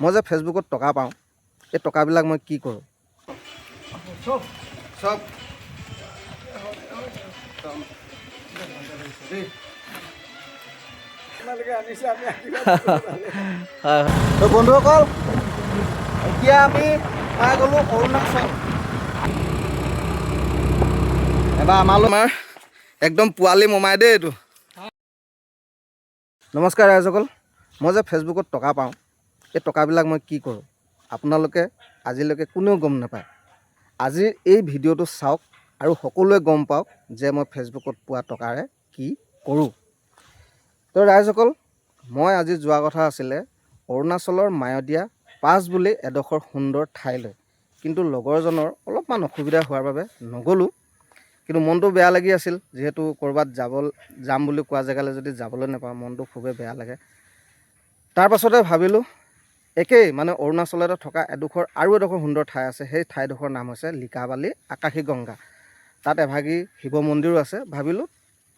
মই যে ফেচবুকত টকা পাওঁ, এই টকাবিলাক মই কি কৰোঁ? চব তো বন্ধুসকল, এতিয়া আমি পাই গ'লোঁ অৰুণাচল। এবাৰ আমাৰ একদম পোৱালি মোমাই দেই এইটো। নমস্কাৰ ৰাইজসকল, মই যে ফেচবুকত টকা পাওঁ, এই টকাবিলাক মই কি কৰোঁ? আপোনালোকে আজিলৈকে কোনেও গম নাপায়। আজিৰ এই ভিডিঅ'টো চাওক আৰু সকলোৱে গম পাওক যে মই ফেচবুকত পোৱা টকাৰে কি কৰোঁ। তো ৰাইজসকল, মই আজি যোৱা কথা আছিলে অৰুণাচলৰ মায়'দিয়া পাছ বুলি এডোখৰ সুন্দৰ ঠাইলৈ, কিন্তু লগৰজনৰ অলপমান অসুবিধা হোৱাৰ বাবে নগ'লোঁ। কিন্তু মনটো বেয়া লাগি আছিল, যিহেতু ক'ৰবাত যাম বুলি কোৱা জেগালৈ যদি যাবলৈ নাপাওঁ মনটো খুবেই বেয়া লাগে। তাৰ পাছতে ভাবিলোঁ একেই মানে অৰুণাচলতে থকা আৰু এডোখৰ সুন্দৰ ঠাই আছে। সেই ঠাইডোখৰ নাম হৈছে লিকাবালি আকাশী গংগা। তাত এভাগী শিৱ মন্দিৰো আছে। ভাবিলোঁ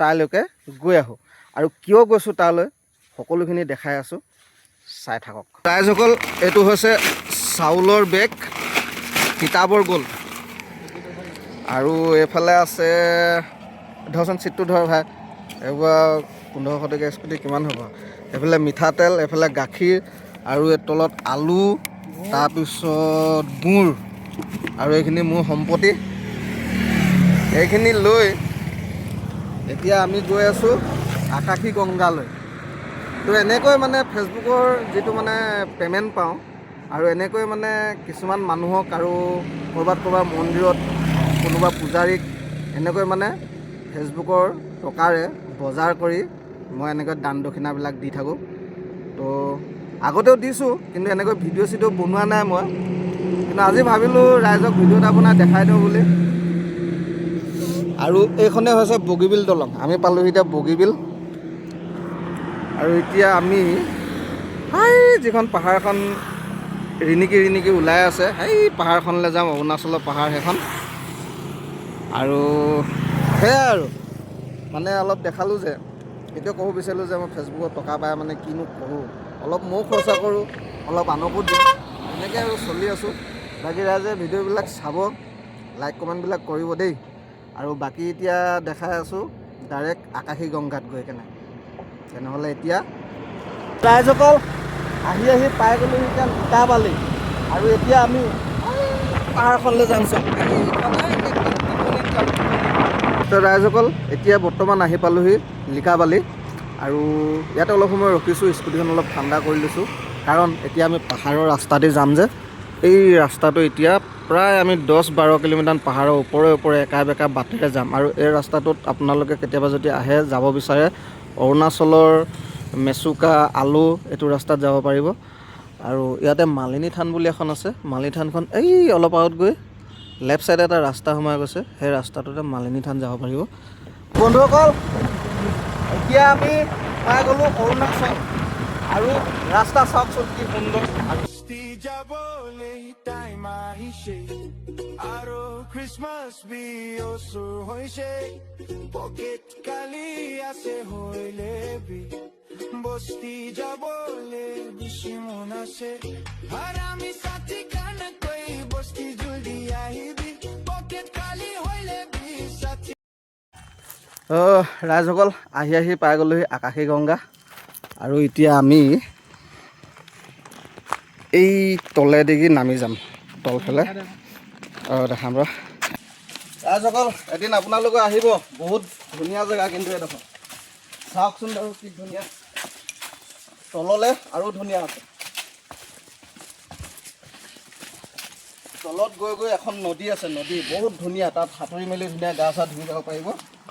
তালৈকে গৈ আহোঁ, আৰু কিয় গৈছোঁ তালৈ সকলোখিনি দেখাই আছোঁ, চাই থাকক ৰাইজসকল। এইটো হৈছে চাউলৰ বেগ, কিতাপৰ গ'ল, আৰু এইফালে আছে ধৰচোন চিটটো ধৰ ভাই, এইবাৰ 1500 টকীয়া স্কুটি কিমান হ'ব? এইফালে মিঠাতেল, এইফালে গাখীৰ, আৰু এই তলত আলু, তাৰপিছত গুড়, আৰু এইখিনি মোৰ সম্পত্তি। এইখিনি লৈ এতিয়া আমি গৈ আছোঁ আকাশী গংগালৈ। তো এনেকৈ মানে ফেচবুকৰ যিটো মানে পে'মেণ্ট পাওঁ, আৰু এনেকৈ মানে কিছুমান মানুহক আৰু ক'ৰবাত মন্দিৰত কোনোবা পূজাৰীক এনেকৈ মানে ফেচবুকৰ টকাৰে বজাৰ কৰি মই এনেকৈ দান দক্ষিণাবিলাক দি থাকোঁ। তো আগতেও দিছোঁ, কিন্তু এনেকৈ ভিডিঅ' চিডিঅ' বনোৱা নাই মই। কিন্তু আজি ভাবিলোঁ ৰাইজক ভিডিঅ' এটা বনাই দেখাই দিওঁ বুলি। আৰু এইখনে হৈছে বগীবিল দলং। আমি পালোঁহি এতিয়া বগীবিল, আৰু এতিয়া আমি যিখন পাহাৰখন ৰিণিকি ওলাই আছে, সেই পাহাৰখনলৈ যাম, অৰুণাচলৰ পাহাৰ সেইখন। আৰু সেয়াই আৰু মানে অলপ দেখালোঁ যে, এতিয়া ক'ব বিচাৰিলোঁ যে মই ফেচবুকত টকা পাই মানে কিনো কৰোঁ, অলপ ময়ো খৰচা কৰোঁ, অলপ আনকো দিওঁ, এনেকৈ আৰু চলি আছোঁ। বাকী ৰাইজে ভিডিঅ'বিলাক চাব, লাইক কমেণ্টবিলাক কৰিব দেই। আৰু বাকী এতিয়া দেখাই আছোঁ ডাইৰেক্ট আকাশী গংগাত গৈ কেনে। তেনেহ'লে এতিয়া ৰাইজসকল আহি পাই গ'লোঁ এতিয়া লিকাবালি, আৰু এতিয়া আমি পাহাৰখনলৈ যাম। চব তো ৰাইজসকল এতিয়া বৰ্তমান আহি পালোঁহি লিকাবালি, আৰু ইয়াতে অলপ সময় ৰখিছোঁ, স্কুটিখন অলপ ঠাণ্ডা কৰি লৈছোঁ, কাৰণ এতিয়া আমি পাহাৰৰ ৰাস্তাদি যাম যে। এই ৰাস্তাটো এতিয়া প্ৰায় আমি 10-12 কিলোমিটাৰ পাহাৰৰ ওপৰে একা বেকা বাটেৰে যাম। আৰু এই ৰাস্তাটোত আপোনালোকে কেতিয়াবা যদি আহে, যাব বিচাৰে, অৰুণাচলৰ মেচুকা আলু এইটো ৰাস্তাত যাব পাৰিব। আৰু ইয়াতে মালিনী থান বুলি এখন আছে। মালিনী থানখন এই অলপ আগত গৈ লেফ্ট ছাইডে এটা ৰাস্তা সোমাই গৈছে, সেই ৰাস্তাটোতে মালিনী থান যাব পাৰিব। বন্ধুসকল, এতিয়া আমি পাই গ'লোঁ অৰুণাচল, আৰু ৰাস্তা চাওকচোন কি সুন্দৰ। আৰু খ্ৰীষ্টমাছ বিয়সু হৈছে, পকেট কালি আছে হইলে বি, বস্তি যাবলে বেছি মন আছে, আৰু আমি সাথী কান কৈ বস্তি জলদি আহিবি, পকেট কালি হইলে বি সাথী। ৰাইজসকল আহি পাই গ'লোহি আকাশী গংগা, আৰু এতিয়া আমি এই তলেদি নামি যাম, তলফালে দেখাম ৰ। ৰাইজসকল এদিন আপোনালোকে আহিব, বহুত ধুনীয়া জেগা কিন্তু এইডোখৰ চাওকচোন বাৰু কি ধুনীয়া। তললৈ আৰু ধুনীয়া আছে। তলত গৈ এখন নদী আছে, নদী বহুত ধুনীয়া, তাত সাঁতুৰি মেলি ধুনীয়া গা চা ধুই যাব পাৰিব,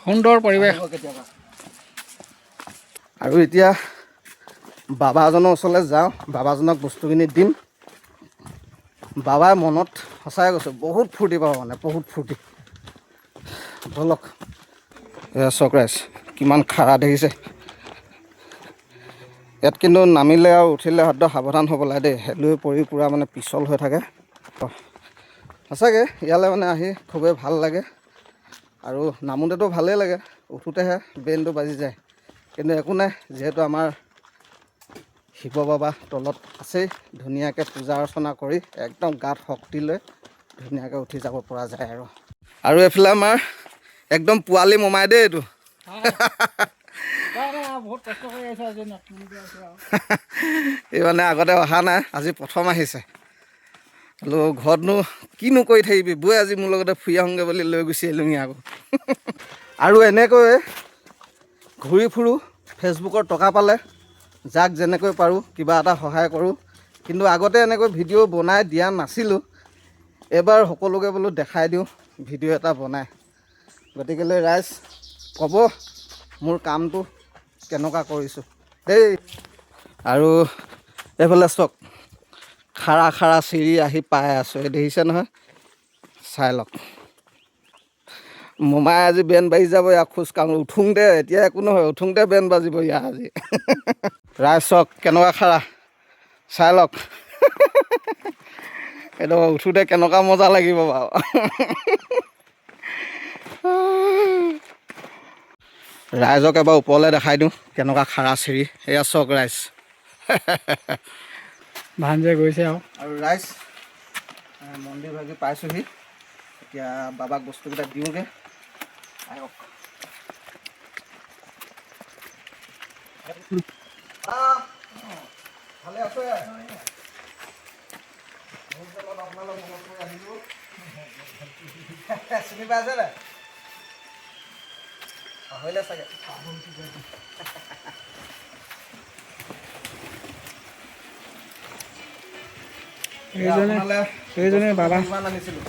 সুন্দৰ পৰিৱেশ কেতিয়াবা। আৰু এতিয়া বাবা এজনৰ ওচৰলৈ যাওঁ, বাবাজনক বস্তুখিনি দিম। বাবাই মনত সঁচাই কৈছোঁ বহুত ফূৰ্তি পাব, মানে বহুত ফূৰ্তি। বলক এয়া চাওক ৰাইজ, কিমান খাৰা দেখিছে। ইয়াত কিন্তু নামিলে আৰু উঠিলে সদায় সাৱধান হ'ব লাগে দেই, হেলুৱে পৰি পূৰা মানে পিছল হৈ থাকে। সঁচাকৈ ইয়ালৈ মানে আহি খুবেই ভাল লাগে, আৰু নামোতেতো ভালেই লাগে, উঠোঁতেহে ব্ৰেইনটো বাজি যায়। কিন্তু একো নাই, যিহেতু আমাৰ শিৱ বাবা তলত আছেই ধুনীয়াকৈ পূজা অৰ্চনা কৰি একদম গাত শক্তি লৈ ধুনীয়াকৈ উঠি যাব পৰা যায় আৰু এইফালে আমাৰ একদম পোৱালি মোমাই দেই এইটো এই মানে আগতে অহা নাই আজি প্ৰথম আহিছে বোলো ঘৰতনো কিনো কৰি থাকিবি বৈ আজি মোৰ লগতে ফুৰি আহোঁগৈ বুলি লৈ গুচি আহিলোঁহি আকৌ আৰু এনেকৈ ঘূৰি ফুৰোঁ ফেচবুকৰ টকা পালে যাক যেনেকৈ পাৰোঁ কিবা এটা সহায় কৰোঁ কিন্তু আগতে এনেকৈ ভিডিঅ' বনাই দিয়া নাছিলোঁ এবাৰ সকলোকে বোলো দেখাই দিওঁ ভিডিঅ' এটা বনাই গতিকেলৈ ৰাইজ ক'ব মোৰ কামটো কেনেকুৱা কৰিছোঁ দেই আৰু এইফালে চাওক খাৰা খাৰা চিৰি আহি পাই আছোঁ এই দেখিছে নহয় চাই লওক মোমাই আজি বেণ্ড বাজি যাব ইয়াক খোজ কাঢ়ো উঠোংতে এতিয়া একো নহয় উঠোংতে বেণ্ড বাজিব ইয়াৰ আজি ৰাইজ চাওক কেনেকুৱা খাৰা চাই লওক এইটো উঠোঁতে কেনেকুৱা মজা লাগিব বাৰু ৰাইজক এবাৰ ওপৰলৈ দেখাই দিওঁ কেনেকুৱা খাৰা চিৰি এয়া চাওক ৰাইজ ভাঞ্জে গৈছে আৰু ৰাইজ মন্দিৰ ভাগি পাইছোঁহি এতিয়া বাবাক বস্তুকেইটা দিওঁগৈ আহক ভালে আছে চিনি পাইছে নে পাহৰিলে চাগে এইজনে বাবা কিমান আনিছিলোঁ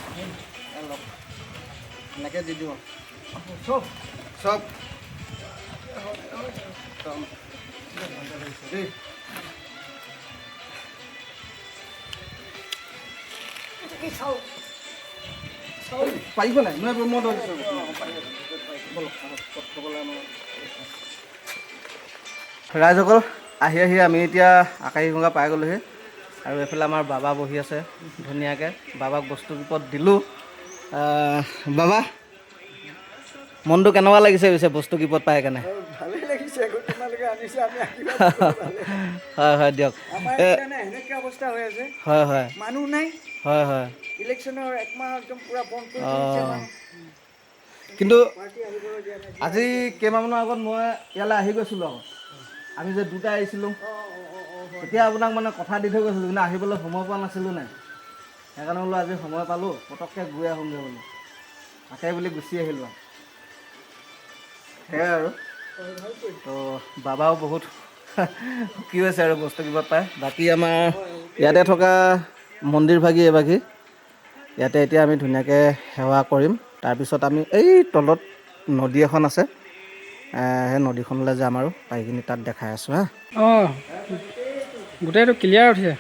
এনেকৈ দি দিওঁ চব চব দেই পাৰিব নাই মই ধৰিছোঁ ৰাইজসকল আহি আহি আমি এতিয়া আকাশী গংগা পাই গ'লোহি আৰু এইফালে আমাৰ বাবা বহি আছে ধুনীয়াকৈ বাবাক বস্তু বিপদ দিলোঁ বাবা মনটো কেনেকুৱা লাগিছে পিছে বস্তু কিপত পাই কেনে ভালেই লাগিছে তোমালোকে আনিছে আমি হয় হয় দিয়ক এনেকৈ অৱস্থা হৈ আছে হয় হয় মানুহ নাই হয় হয় ইলেকশ্যনৰ একমাহ একদম পূৰা বন্ধ কৰি কিন্তু আজি কেইমাহমানৰ আগত মই ইয়ালৈ আহি গৈছিলোঁ আকৌ আমি যে দুটা আহিছিলোঁ তেতিয়া আপোনাক মানে কথা দি থৈ গৈছিলোঁ কিন্তু আহিবলৈ সময় পোৱা নাছিলোঁ নাই সেইকাৰণে বোলো আজি সময় পালোঁ পটককৈ গৈ আহোঁগৈ বোলো তাকে বুলি গুচি আহিলোঁ আৰু সেয়াই আৰু তো বাবাও বহুত সুখী হৈছে আৰু বস্তু কিবা পায় বাকী আমাৰ ইয়াতে থকা মন্দিৰ ভাগি এইভাগি ইয়াতে এতিয়া আমি ধুনীয়াকৈ সেৱা কৰিম তাৰপিছত আমি এই তলত নদী এখন আছে সেই নদীখনলৈ যাম আৰু পাইকিনি তাত দেখাই আছোঁ হা গোটেইটো ক্লিয়াৰ উঠিছে